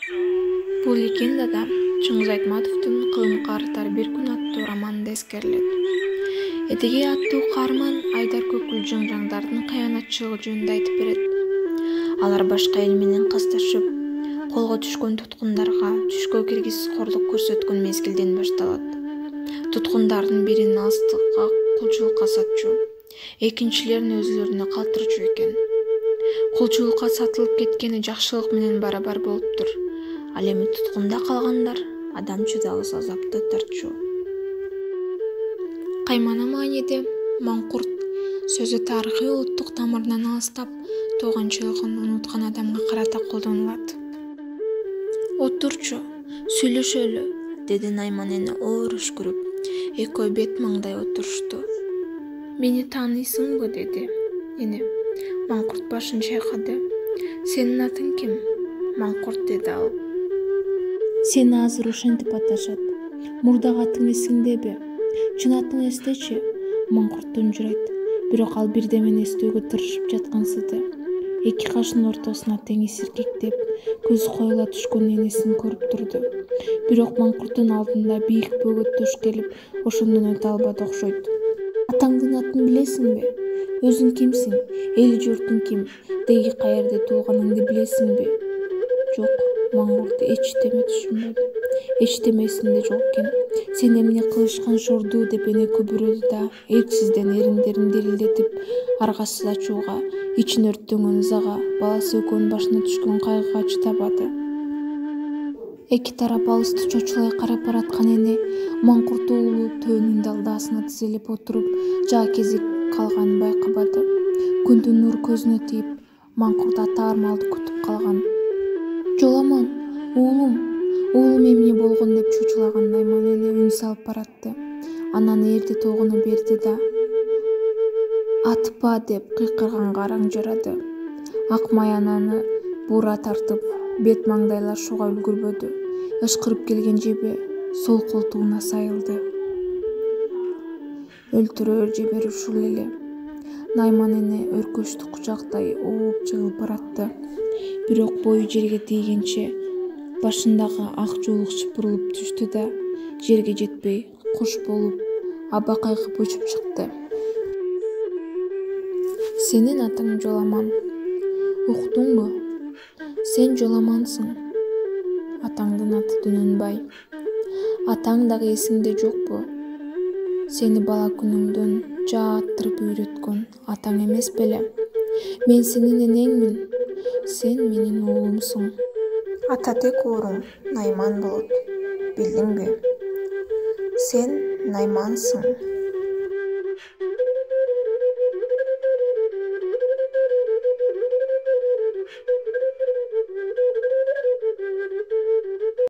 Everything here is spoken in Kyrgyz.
Бул легендада Чыңгыз Айтматовдун «Кылым карытар бир күн» аттуу романында эскерилет. Эдеги аттуу каарман Айдар Көкүл жаңжаңдардын кыянатчылыгы жөнүндө айтып берет. Алар башка эл менен касташып, колго түшкөн туткундарга түшкө киргизип корлук көрсөткөн мезгилден башталат. Туткундардын бирин алыстыкка кулчулукка сатчу, экинчилерин өзүлөрүнө калтырчу экен. Кулчулукка сатылып кеткени жакшылык менен барабар болуптур. Ал эми туткунда калгандар адам чыдалыс азапты тартчу. Каймана мааниде маңкурт сөзү тарыхый улуттук тамырынан алыстап, тууганчылыгын унуткан адамга карата колдонулат. Отурчу, сүйлөшөлү, деди Найман эне оор үшкүрүп. Экөө бет маңдай отурушту. Мени тааныйсыңбы, деди эне. Маңкурт башын чайкады. Сенин атың ким? Маңкурт, деди ал. Сени азыр ошентип аташат. Мурдагы атың эсиңдеби? Чын атың эстечи? Маңкурт түнжүрөйт. Бирок ал бирдемени эстөөгө тырышып жаткансыды. Эки кашынын ортосуна теңиз сиркектеп, көзү коюла түшкөн энесин көрүп турду. Бирок маңкурттун алдында бийик бөгөт төш келип, ошондон өтө албады окшойт. Атаңдын атын билесиңби? Өзүң кимсиң? Эл журтуң ким? Деги каерде туулганыңды билесиңби? Жок, маңкурт эчтеме түшүнбөдү. Эчтеме эсинде жок экен. Сен эмне кылышкан шордуу деп эне күбүрөдү да, эрксизден эриндерин дирилдетип, аргасыз ачууга, ичин өрттөнгөн ызага, баласы экөөнүн башына түшкөн кайгыга чыдабады. Эки тарап алысты чочулай карап бараткан эне маңкурт уулу төөнүн далдаасына тизелеп отуруп, жаа кезип калганын байкабады. Күндүн нуру көзүнө тийип, маңкурт ата армалды күтүп калган. Жоламан, уулум эмне болгон деп чучулаган Найман эне үн салып баратты. Анан ээрди тогуна берди да атпа деп кыйкырганга араң жарады. Ак маянаны буура тартып, бет маңдайлар шуга үлгүрбөдү. Ышкырып келген жебе сол колтугуна сайылды. Өлтүрөр жебе ушул эле. Найман эне өркөчтү кучактай ооп жыгылып баратты. Бирок бою жерге тийгенче башындагы ак жуулук шыпырылып түштү да, жерге жетпей куш болуп, аба кайгып учуп чыкты. Сенин атың Жоламан. Уктуңбу? Сен Жоламансың. Атаңдын аты Дөнөнбай. Атаң дагы эсиңде жокпу? Сени бала күнүңдөн жаа аттырып үйрөткөн атаң эмес беле? Мен сенин энеңмин. Сен менин уулумсуң. Ата тек ууруң Найман болот. Билдиңби? Сен Наймансың.